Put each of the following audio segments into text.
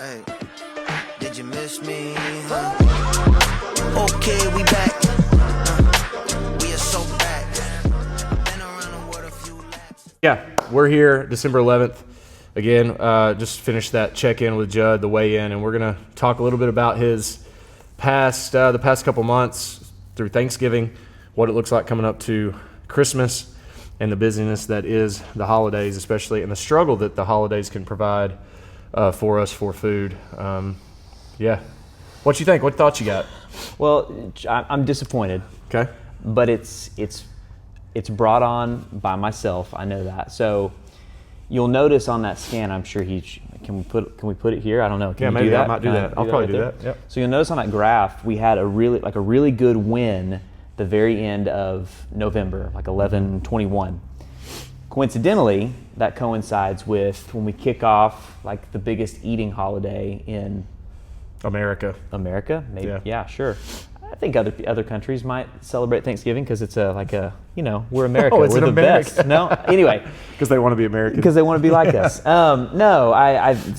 Hey, did you miss me? Huh? Okay, we back. We are so back. Been around the world a few laps. Yeah, we're here December 11th. Again, just finished that check-in with Judd, the weigh-in, and we're going to talk a little bit about his the past couple months through Thanksgiving, what it looks like coming up to Christmas, and the busyness that is the holidays, especially, and the struggle that the holidays can provide for us for food. Yeah. What you think? What thoughts you got? Well, I'm disappointed. Okay. But it's brought on by myself. I know that. So you'll notice on that scan, I'm sure can we put it here? I don't know. Can yeah, you maybe do that? I might do that. I'll probably do there? that. Yep. So you'll notice on that graph, we had a really good win the very end of November, like 11/21. Coincidentally, that coincides with when we kick off like the biggest eating holiday in America. Maybe. Yeah, sure. I think other countries might celebrate Thanksgiving because it's we're America. Oh, it's we're an the America. best. No, anyway, Because they want to be American. because they want to be like us.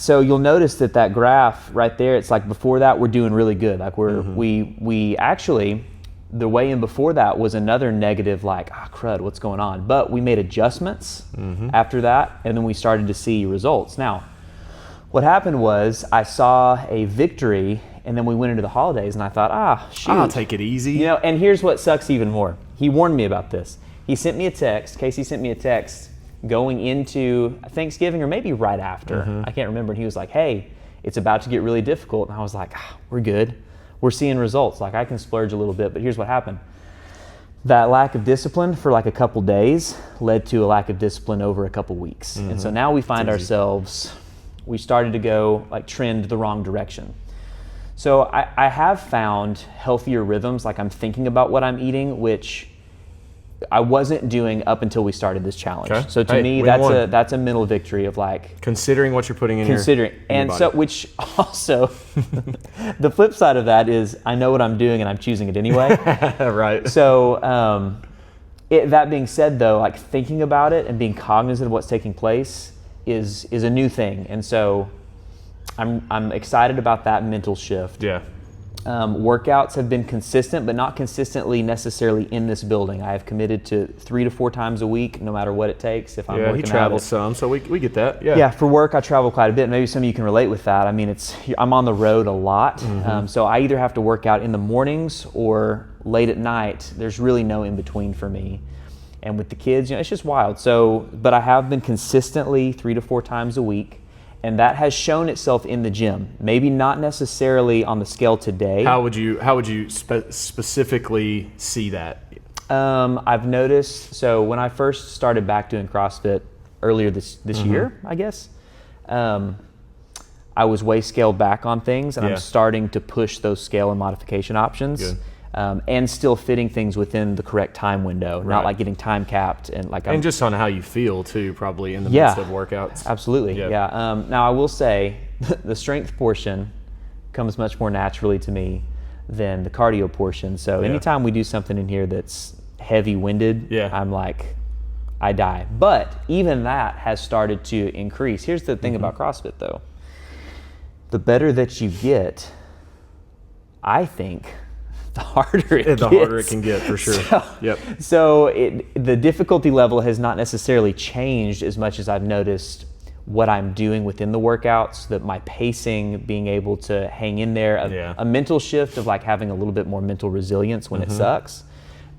So you'll notice that graph right there. It's like before that we're doing really good. Like we actually, the way in before that was another negative, like, crud, what's going on? But we made adjustments after that, and then we started to see results. Now, what happened was I saw a victory, and then we went into the holidays, and I thought, shoot. I'll take it easy. You know, and here's what sucks even more. He warned me about this. He sent me a text. Casey sent me a text going into Thanksgiving, or maybe right after. I can't remember. And he was like, hey, it's about to get really difficult. And I was like, we're good. We're seeing results. Like, I can splurge a little bit, but here's what happened. That lack of discipline for like a couple days led to a lack of discipline over a couple weeks. And so now we find ourselves, we started to go trend the wrong direction. So I have found healthier rhythms, like I'm thinking about what I'm eating, which I wasn't doing up until we started this challenge. Okay. So to me, that's a mental victory of considering what you're putting in considering. in your body. Which also, the flip side of that is I know what I'm doing and I'm choosing it anyway. Right. So that being said, though, thinking about it and being cognizant of what's taking place is a new thing, and so I'm excited about that mental shift. Yeah. Workouts have been consistent, but not consistently necessarily in this building. I have committed to 3 to 4 times a week, no matter what it takes. If I'm working he travels some, so we get that. Yeah. Yeah, for work I travel quite a bit. Maybe some of you can relate with that. I mean, I'm on the road a lot, so I either have to work out in the mornings or late at night. There's really no in between for me. And with the kids, it's just wild. So, but I have been consistently 3 to 4 times a week. And that has shown itself in the gym. Maybe not necessarily on the scale today. How would you specifically see that? I've noticed. So when I first started back doing CrossFit earlier this year, I guess, I was way scaled back on things, and I'm starting to push those scale and modification options. Good. And still fitting things within the correct time window, not getting time capped and and just on how you feel too, probably in the midst of workouts. Absolutely, yeah. Now I will say, the strength portion comes much more naturally to me than the cardio portion. So anytime we do something in here that's heavy-winded, I'm like, I die. But even that has started to increase. Here's the thing about CrossFit, though: the better that you get, I think, the harder it gets. The harder it can get, for sure. So the difficulty level has not necessarily changed as much as I've noticed what I'm doing within the workouts, that my pacing, being able to hang in there, a mental shift of having a little bit more mental resilience when it sucks.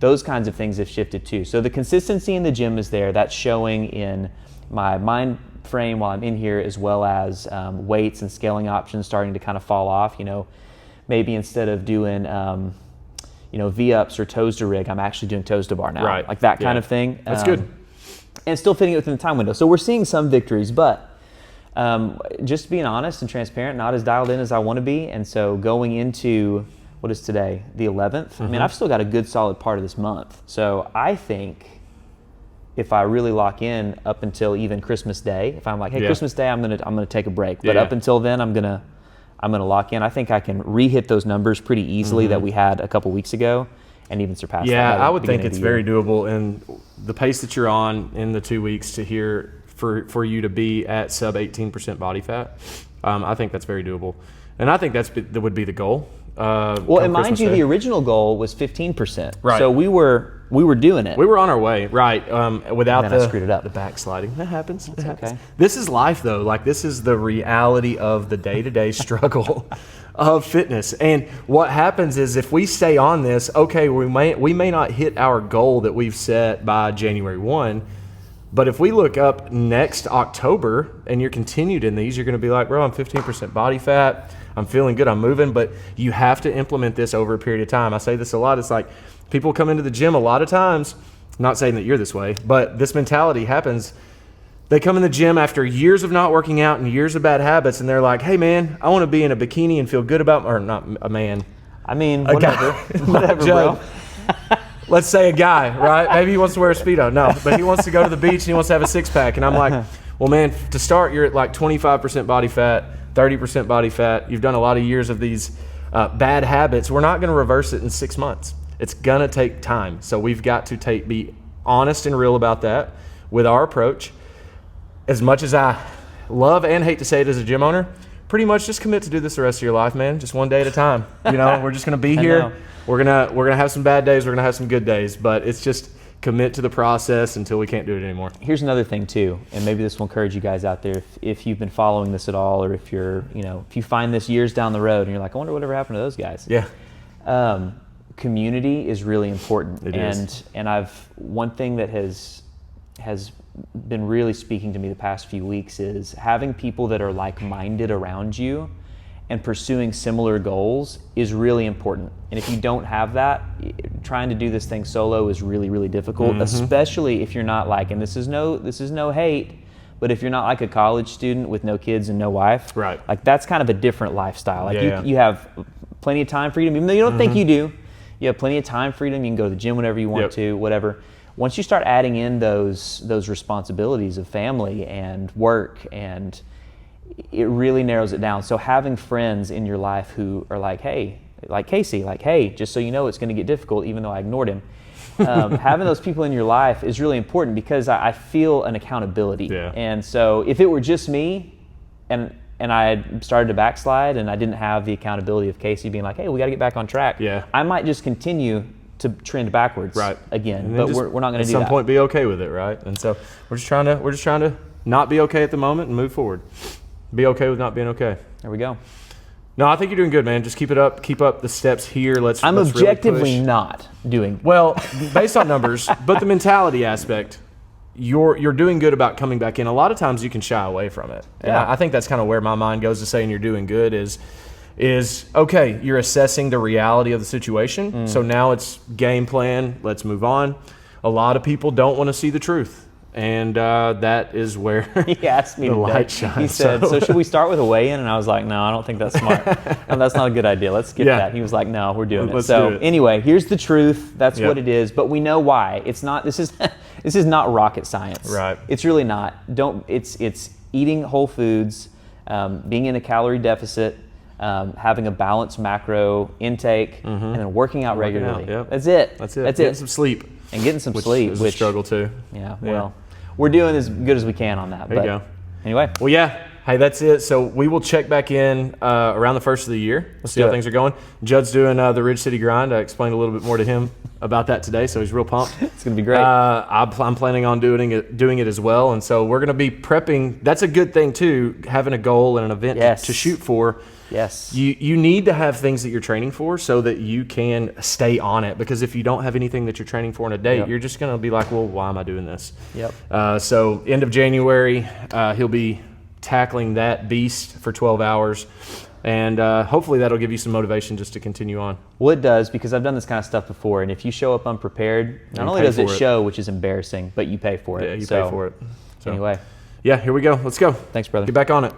Those kinds of things have shifted too. So the consistency in the gym is there. That's showing in my mind frame while I'm in here, as well as weights and scaling options starting to kind of fall off. Maybe instead of doing V-ups or toes to rig, I'm actually doing toes to bar now. Right. Like that kind of thing. That's good. And still fitting it within the time window. So we're seeing some victories, but just being honest and transparent, not as dialed in as I want to be. And so going into, what is today? The 11th? I mean, I've still got a good solid part of this month. So I think if I really lock in up until even Christmas Day, if I'm like, hey, Christmas Day, I'm gonna take a break. But up until then, I'm gonna lock in. I think I can re-hit those numbers pretty easily that we had a couple weeks ago, and even surpass that. Yeah, I would think it's very doable. And the pace that you're on in the 2 weeks for you to be at sub 18% body fat, I think that's very doable. And I think that would be the goal. Well, and mind you, the original goal was 15%. Right. So we were doing it. We were on our way, right? Without And then I screwed it up. the backsliding. That happens. It happens. okay. This is life, though. Like, this is the reality of the day-to-day struggle of fitness. And what happens is, if we stay on this, okay, we may not hit our goal that we've set by January 1. But if we look up next October and you're continued in these, you're going to be like, bro, I'm 15% body fat. I'm feeling good. I'm moving. But you have to implement this over a period of time. I say this a lot. It's like people come into the gym a lot of times, not saying that you're this way, but this mentality happens. They come in the gym after years of not working out and years of bad habits, and they're like, hey, man, I want to be in a bikini and feel good about, or not a man. I mean, A whatever. guy. Whatever, Judd. bro. Let's say a guy, right? Maybe he wants to wear a Speedo. No, but he wants to go to the beach and he wants to have a six-pack. And I'm like, well, man, to start, you're at like 25% body fat, 30% body fat. You've done a lot of years of these bad habits. We're not going to reverse it in 6 months. It's going to take time. So we've got to be honest and real about that with our approach. As much as I love and hate to say it as a gym owner, pretty much just commit to do this the rest of your life, man. Just one day at a time. You know, we're just going to be here. We're gonna have some bad days. We're gonna have some good days. But it's just commit to the process until we can't do it anymore. Here's another thing too, and maybe this will encourage you guys out there if you've been following this at all, or if you're, if you find this years down the road and you're like, I wonder whatever happened to those guys. Yeah. Community is really important. It is. And one thing that has been really speaking to me the past few weeks is having people that are like-minded around you and pursuing similar goals is really important. And if you don't have that, trying to do this thing solo is really, really difficult, especially if you're not like, and this is no hate, but if you're not like a college student with no kids and no wife, right? Like, that's kind of a different lifestyle. Like, Yeah. you have plenty of time freedom, even though you don't think you do. You have plenty of time freedom. You can go to the gym whenever you want to, whatever. Once you start adding in those responsibilities of family and work, and it really narrows it down. So having friends in your life who are like, hey, like Casey, like, hey, just so you know, it's going to get difficult, even though I ignored him. Having those people in your life is really important, because I feel an accountability. Yeah. And so if it were just me and I had started to backslide and I didn't have the accountability of Casey being like, hey, we got to get back on track, I might just continue to trend backwards again. But we're not going to do that. At some point, be okay with it, right? And so we're just trying to not be okay at the moment and move forward. Be okay with not being okay. There we go. No, I think you're doing good, man. Just keep it up. Keep up the steps here. I'm let's objectively really push. not doing Well, based on numbers, but the mentality aspect, you're doing good about coming back in. A lot of times you can shy away from it. And I think that's kind of where my mind goes to saying you're doing good is okay, you're assessing the reality of the situation. So now it's game plan. Let's move on. A lot of people don't want to see the truth. And that is where he asked me the today. light shines. He said, so should we start with a weigh-in? And I was like, no, I don't think that's smart. No, that's not a good idea. Let's skip that. He was like, no, we're doing it. So anyway, here's the truth. That's what it is. But we know why. It's not. This is not rocket science. Right. It's really not. It's eating whole foods, being in a calorie deficit, having a balanced macro intake, and then working out regularly. That's it. That's it. That's Getting it. some sleep. And getting some sleep, is a struggle too. Yeah. Well, we're doing as good as we can on that. There you go. Anyway. Well, yeah. Hey, that's it. So we will check back in around the first of the year. Let's see how things are going. Judd's doing the Ridge City Grind. I explained a little bit more to him about that today, so he's real pumped. It's going to be great. I'm planning on doing it as well, and so we're going to be prepping. That's a good thing too, having a goal and an event to shoot for. Yes. You need to have things that you're training for so that you can stay on it, because if you don't have anything that you're training for in a date, you're just going to be like, well, why am I doing this? So end of January, he'll be tackling that beast for 12 hours. And hopefully that'll give you some motivation just to continue on. Well, it does, because I've done this kind of stuff before. And if you show up unprepared, not only does it show, which is embarrassing, but you pay for it. Yeah, you pay for it. So anyway. Yeah, here we go. Let's go. Thanks, brother. Get back on it.